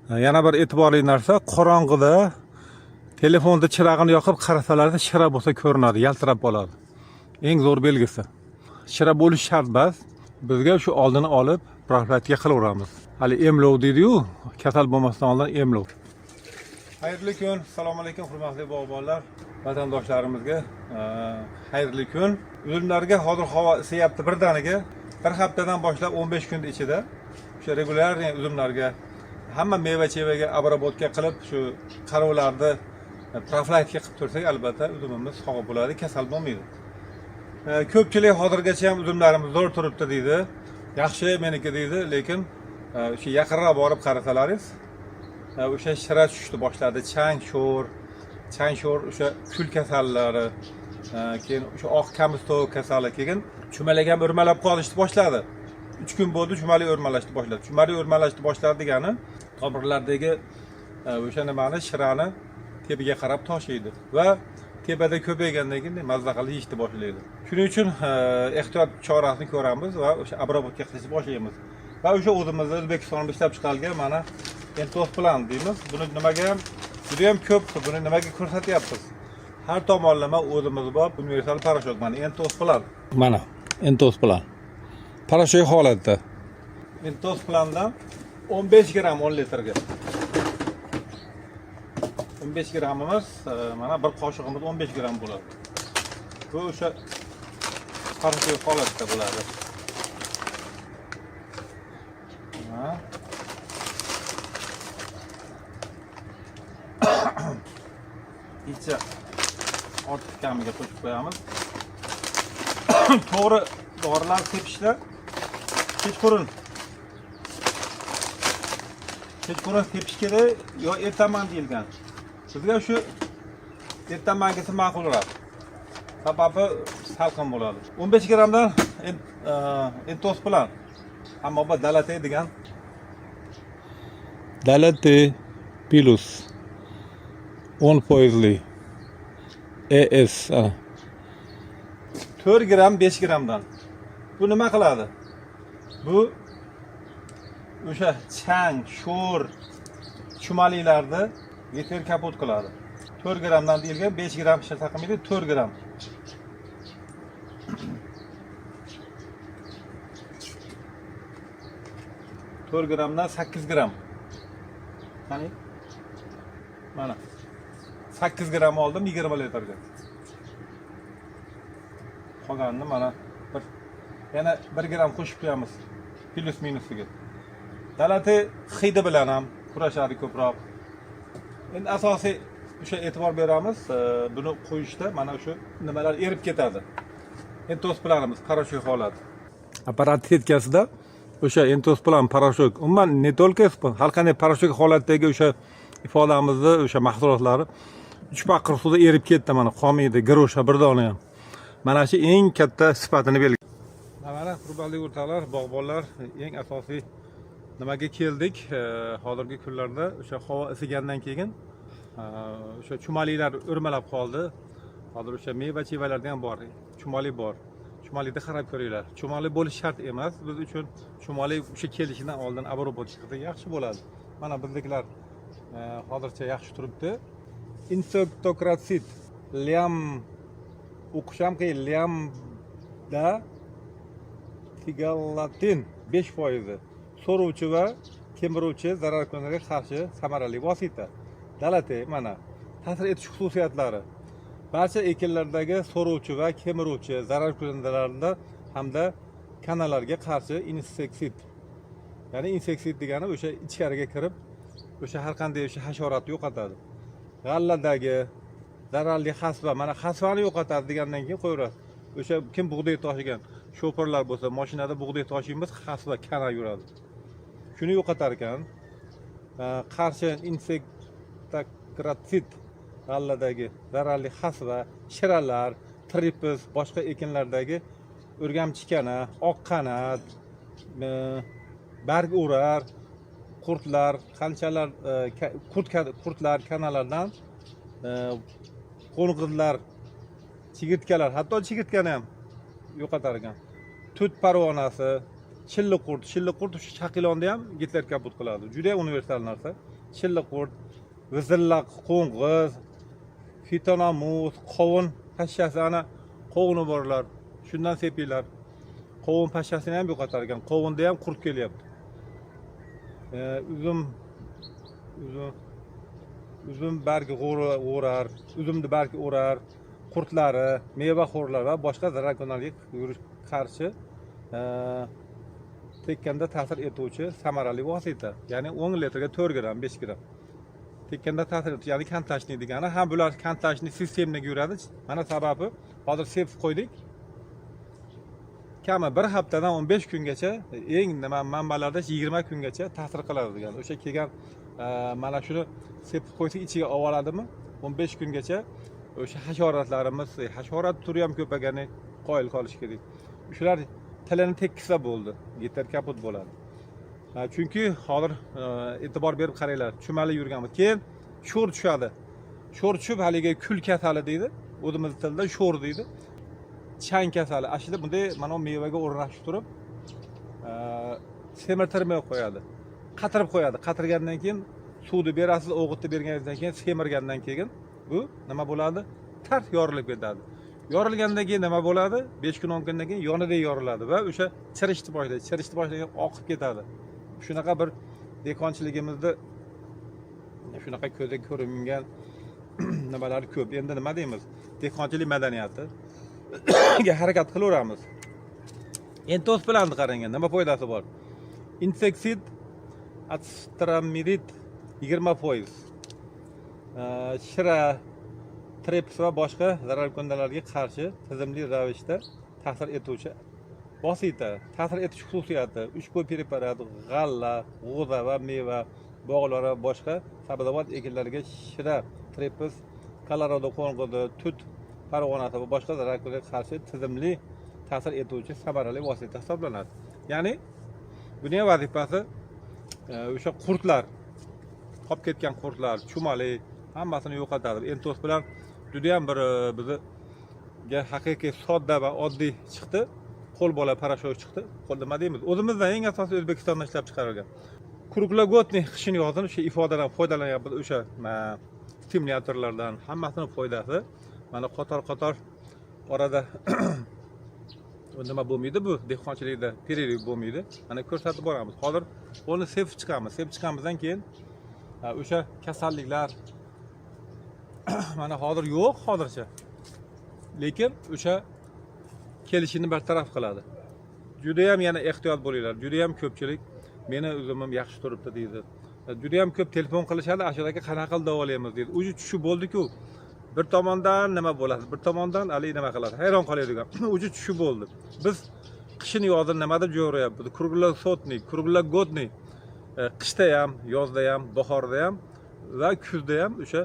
Yana bir e'tiborli narsa, qorong'ida telefonda chirag'ini yoqib qarasalarda shira bo'lsa ko'rinadi, yaltirab qoladi. Eng zo'r belgisi. Shira bo'lish shart emas. Bizga shu oldini olib, profilaktika qilaveramiz. Hali emlov deydi-yu, kasal bo'lmasdan oldin emlov. Xayrli kun, assalomu alaykum hurmatli bog'bonlar, vatandoshlarimizga xayrli kun. Uzumlarga hozir havo isiyapti birdaniga. Bir haftadan boshlab 15 kun ichida o'sha regular uzumlarga hamma meva-chevaga obработка qilib, shu qarovlarni profilaktika qilib tursak, albatta uzumimiz sog' bo'ladi, kasal bo'lmaydi. Ko'pchilik hozirgacha ham uzumlarimiz zo'r turibdi deydi. Yaxshi meniki deydi, lekin shu yaqinroq borib qarasalaringiz, o'sha shira tushishni boshladi, chang sho'r, o'sha kul kasallari, keyin o'sha oq kamistov kasali, keyin chumalak ham o'rmalab qolishni boshladi. 3 kun bo'ldi, chumalak o'rmalashni boshladi. Chumalak o'rmalashni boshladi degani tomirlardagi o'sha nimani, shirani tepaga qarab toshiydi va tepada ko'paygandan keyin mazza qilib yeyishni boshlaydi. Shuning uchun ehtiyot chorasini ko'ramiz va o'sha obработка qilishni boshlaymiz. Va o'sha o'zimizda O'zbekistonda ishlab chiqarilgan mana Entos plan deymiz. Buni nimaga ham juda ham ko'p, buni nimaga ko'rsatyapmiz? Har tomonlama o'zimiz bor universal parashok, mana Entos plan. Mana Entos plan. Parashok holatda. Entos plandan 15 gram 10 litrga. 15 gramimiz, mana bir qoshiqimiz 15 gram bo'ladi. Bu o'sha parashok holatda bo'ladi. İçe orta kamiga qo'shib qo'yamiz. To'g'ri dorilar tepishlar kechqurun tepish kerak yo ertaman deyilgan. Bizga shu ertamangisi ma'qulroq. Sababi salqin bo'ladi. 15 gramdan Entos plan. Ammo bu Dalate degan Dalate Plus 10%li ES 4 gram 5 gramdan. Bu nima qiladi? Bu o'sha chang, sho'r, chumaliklarni yeter kaput qiladi. 4 gramdan deyilgan, 5 gram hech narsa qilmaydi, 4 gram. Gramdan 8 gram. Qani? Mana. 8 gram oldim 20 litrga. Qolganini mana yana 1 gram qo'shib qo'yamiz. Plus minusiga. Dalate hidi bilan ham kurashadi ko'proq. Endi asosiy o'sha e'tibor beramiz, buni qo'yishda mana shu nimalar erib ketadi. Entos planimiz parashok holat. Apparat yetkazida o'sha Entos plan parashok, umuman ne только har qanday parashok holatdagi o'sha ifodamizni, o'sha mahsulotlari 3 baqir suvda erib ketdi, mana qolmaydi, girosha bir dona ham. Mana shu eng katta sifatini belgi. Mana hurmatli o'rtoqlar, bog'bonlar, eng asosiy nimaga keldik? Hozirgi kunlarda o'sha havo isigandan keyin o'sha chumaliklar o'rmalab qoldi. Hozir o'sha meva-chevalarda ham bor, chumalik bor. Chumalikni qarab ko'ringlar. Chumalik bo'lish shart emas. Biz uchun chumalik o'sha kelishidan oldin obработка qilsa yaxshi bo'ladi. Mana bizdagilar hozircha yaxshi turibdi. Insektokratsid liam o'qisham qiyin, liamda tigalatin 5% so'ruvchi va kemiruvchi zararkunlarga qarshi samarali vosita. Dalate mana ta'sir etish xususiyatlari. Barcha ekinlardagi so'ruvchi va kemiruvchi zararkunlarlarda hamda kanalarga qarshi inseksid. Ya'ni inseksid degani o'sha ichkariga kirib, o'sha har qanday o'sha hasharotni yo'qotadi. G'alladagi zararli hasva, mana hasvani yo'qotadi degandan keyin qo'yarasiz. O'sha kim bug'doy toshigan, shoferlar bo'lsa, mashinada bug'doy toshiymiz, hasva kana yuradi. Shuni yo'qotar ekan. Qarshi insektokratsid g'alladagi zararli hasva, shiralar, tripis, boshqa ekinlardagi o'rgamchikana, oq qanat, barg o'rar, qurtlar, qanchalar qurtlar kanalardan qo'ng'izlar, chigirtkalar, hatto chigirtkani ham yo'qotar ekan. Tut parvonasi, shilliqurt shu shaqilonni ham Gitler kaput qiladi. Juda ham universal narsa. chilliqurt, vizillaq, qo'ng'iz, fitonomus, qovun pashshasi ana qovuni borlar. Shundan sepinglar. Qovun pashshasini ham yo'qotar ekan. Qovunda ham qurt kelyapti. Uzum bargi o'rar, uzumni bargi o'rar, qurtlari, mevaxo'rlar va boshqa zararkunlarga qarshi tekkanda ta'sir etuvchi samarali vosita. Ya'ni 10 litrga 4 gram, 5 gram. Tekkanda ta'sir etuvchi, ya'ni kantlashni degani, ham bular kantlashni sistemaga yuradi. Mana sababi hozir sepib qo'ydik. Kami bir haftadan 15 kungacha, eng manbalarda 20 kungacha ta'sir qiladi degan. O'sha kelgan mana shuni sepib qo'ysak ichiga oladimi? 15 kungacha o'sha hasharotlarimiz, hasharot turi ham ko'pagani qoyil qolish kerak. Shular tilini tekkisa bo'ldi, yetar kaput bo'ladi. Chunki hozir e'tibor berib qaranglar, chumali yurganmiz. Keyin sho'r tushadi. Sho'r tushib haligi kul kasali deydi. O'zimiz tilda sho'r deydi. Chang kasali. Aslida bunday mana mevaga o'rnashib turib, semirtirmay qo'yadi. Qatirib qo'yadi. Qatirgandan keyin suvni berasiz, o'g'itni berganingizdan keyin semirgandan keyin bu nima bo'ladi? Tart yorilib ketadi. Yorilgandan keyin nima bo'ladi? 5 kun 10 kundan keyin yonida yoriladi va o'sha chirishni boshlaydi. Chirishni boshlagan oqib ketadi. Shunaqa bir dekonchiligimizda shunaqa ko'zga ko'ringan nimalar ko'p. Endi nima deymiz? Dekonchilik madaniyati ga harakat qilaveramiz. Entos bilan qaranganda nima foydasi bor? Inseksid, atstramidit 20%. Shira, treps va boshqa zararkundalarga qarshi tizimli ravishda ta'sir etuvchi vosita. Ta'sir etish xususiyati ushbu preparat g'alla, g'o'za va meva, bog'lar va boshqa sabzavot ekinlariga shira, treps, Colorado qo'ng'izi, tut parvonasi va boshqa zararkundalarga qarshi tizimli ta'sir etuvchi samarali vosita hisoblanadi. Ya'ni buning vazifasi o'sha qurtlar, qolib ketgan qurtlar, chumali hammasini yo'qotadi. Entos bilan juda ham bir bizga haqiqiy sodda va oddiy chiqdi. Qo'l bola parashok chiqdi. Qo'l nima deymiz? O'zimizdan eng asosiy O'zbekistonda ishlab chiqarilgan. Kruglogotniy qishin yozin o'sha ifodadan foydalanyapmiz. O'sha stimulyatorlardan hammasini foydasi. Mana qator orada nima bo'lmaydi bu dehqonchilikda pereriv bo'lmaydi. Mana ko'rsatib boramiz. Hozir uni sepib chiqamiz. Sepib chiqamizdan keyin o'sha kasalliklar mana hozir yo'q hozircha. Lekin o'sha kelishini bartaraf qiladi. Juda ham yana ehtiyot bo'linglar. Juda ham ko'pchilik meni o'zimim yaxshi turibdi deydi. Juda ham ko'p telefon qilishadi, ashulaga qanaqa qilib davolaymiz deydi. Uji tushib bo'ldi-ku. Bir tomondan nima bo'ladi, bir tomondan ali nima qiladi. Hayron qoladigan. Uji tushib bo'ldi. Biz qishin yozda nimada jo'rayapmiz? Kruglogotniy. Qishda ham, yozda ham, bahorda ham va kuzda ham o'sha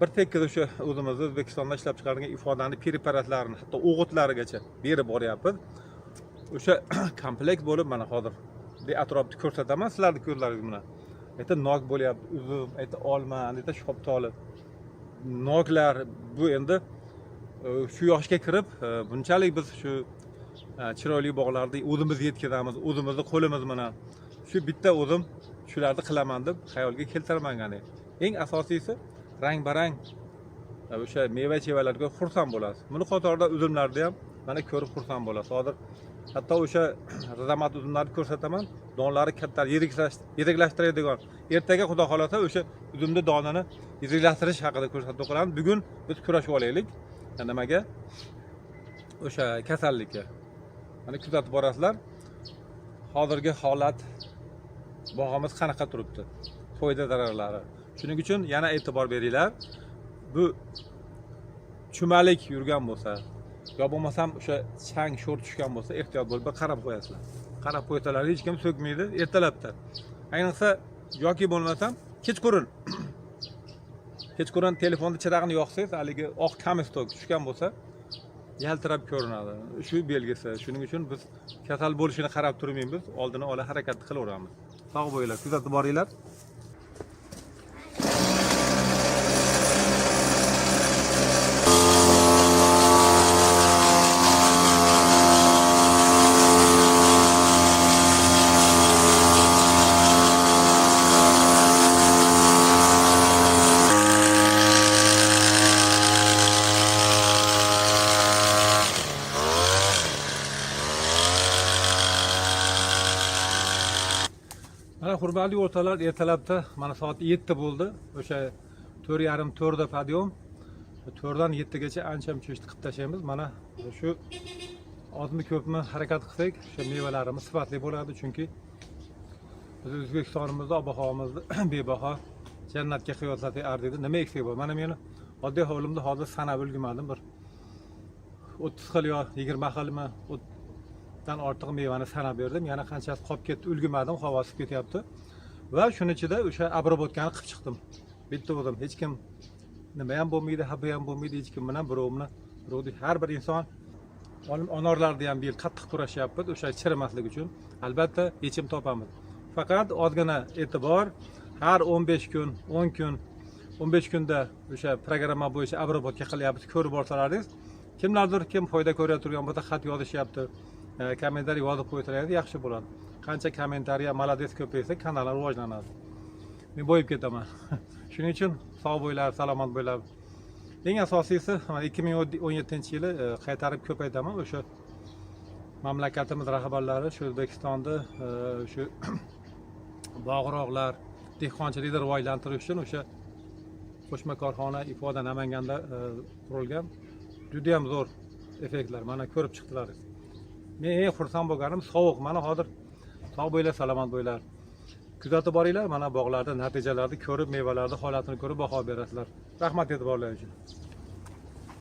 bir tekis o'sha o'zimizda O'zbekistonda ishlab chiqarilgan ifodani preparatlarini, hatto o'g'itlarigacha berib boryapmiz. O'sha komplekt bo'lib mana hozir atrofni ko'rsataman sizlarni ko'zlaringiz bilan. Ayta nok bo'lyapti, uzum, ayta olma, ayta shoptoli. Noklar bu endi shu yoshga kirib bunchalik biz shu chiroyli bog'larni o'zimiz yetkazamiz, o'zimizni qo'limiz bilan. Shu bitta o'zim shularni qilaman deb xayolga keltiraman gani. Eng asosiysi rang-barang o'sha meva-chevalarga xursand bo'lasiz. Buni qatorida uzumlarni ham mana ko'rib xursand bo'lasiz. Hozir hatto o'sha razamat uzumlarni ko'rsataman. Donlari katta, yiriklashtiradigan. Ertaga xudo xolasa o'sha uzumni donini yiriklashtirish haqida ko'rsatib qolamiz. Bugun biz kurashib olaylik. Nimaga? O'sha kasallikka. Mana kuzatib borasizlar. Hozirgi holat bog'imiz qanaqa turibdi? Foyda zararlari. Shuning uchun yana e'tibor beringlar. Bu chumalik yurgan bo'lsa, yo bo'lmasam o'sha chang sho'r tushgan bo'lsa, ehtiyot bo'lib qarab qo'yasizlar. Qarab qo'ysalar hech kim so'kmaydi ertalabda. Ayniqsa yoki bo'lmasam kechqurun. Kechqurun telefonda chirag'ini yoqsangiz, haligi oq kamestok tushgan bo'lsa, yaltirab ko'rinadi. Shu belgisi. Shuning uchun biz kasal bo'lishini qarab turmaymiz, oldini ola harakat qilaveramiz. Sog' bo'linglar, kuzatib boringlar. Hurmatli o'rtoqlar, ertalabda mana soat 7 bo'ldi. O'sha 4:30 4da podyom. 4dan 7gacha ancha ishni qilib tashlaymiz. Mana shu ozmi ko'pmi harakat qilsak, o'sha mevalarimiz sifatli bo'ladi, chunki biz O'zbekistonimizda ob-havomizni bebaho jannatga qiyoslasak ardiydi. Nima eksak bo'ladi? Mana meni oddiy hovlimda hozir sanab ulgurmadim, bir 30 xil yo 20 xilmi, dan ortiq mevani sanab berdim. Yana qanchasi qolib ketdi, ulgurmadim, havo isib ketyapti. Va shuning ichida o'sha abrobotgani qilib chiqdim. Bitta o'zim, hech kim nima ham bo'lmaydi, haba ham bo'lmaydi, hech kim bilan birovni har bir inson onorlarni ham bu yil qattiq kurashyapmiz o'sha chirimaslik uchun. Albatta yechim topamiz. Faqat ozgina e'tibor, har 15 kun, 10 kun, 15 kunda o'sha programma bo'yicha abrobotga qilyapmiz, ko'rib borsalaringiz. Kimlardir kim foyda ko'rayotgan turgan bo'lsa xat yozishyapti, kommentariy yozib qo'ysalar yaxshi bo'ladi. Qancha kommentariya malades ko'paysa kanal rivojlanadi. Men bo'yib ketaman. Shuning uchun sog' bo'linglar, salomat bo'linglar. Eng asosiysi 2017-yili qaytarib ko'paytaman o'sha mamlakatimiz rahbarlari shu O'zbekistonda shu bog'roqlar, dehqonchilikni rivojlantirish uchun o'sha qo'shma korxona ifoda Namanganda qurilgan. Juda ham zo'r effektlar mana ko'rib chiqdilar. Men eng xursand bo'lganim sovuq. Mana hozir sog' bo'linglar, salomat bo'linglar. Kuzatib boringlar, mana bog'larda natijalarni ko'rib, mevalarning holatini ko'rib baho berasizlar. Rahmat e'tiborlaringiz uchun.